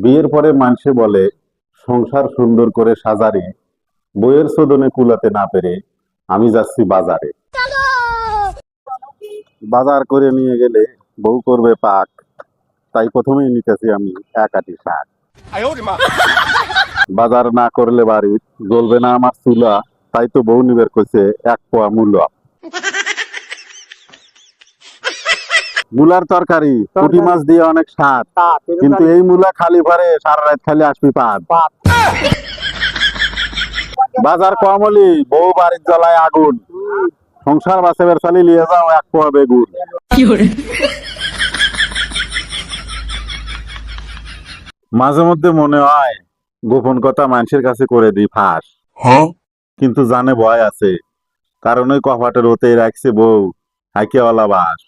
বিয়ের পরে মানুষে বলে সংসার সুন্দর করে সাজারে, বইয়ের শোধনে কুলাতে না পেরে আমি যাচ্ছি বাজারে। বাজার করে নিয়ে গেলে বউ করবে পাক, তাই প্রথমেই নিতেছি আমি এক আটি শাক। বাজার না করলে বাড়ির জ্বলবে না আমার চুলা, তাই তো বউ নিবের কইছে এক পোয়া মূলা। মূলার তরকারি পুঁটি মাছ দিয়ে অনেক স্বাদ, কিন্তু এই মূলা খালি ভরে সারা রাত খালি আসবি পাত। বাজার কম হলি বউ বাড়ির জ্বলায় আগুন, সংসার বাঁচাবার চালি নিয়ে যাও এক পোয়া বেগুন। মাঝে মধ্যে মনে হয় গোপন কথা মানুষের কাছে করে দিই ফাঁস, কিন্তু জানে ভয় আছে, কারণ ওই কপাটের হতেই রাখছে বউ হাইকেওয়ালা বাস।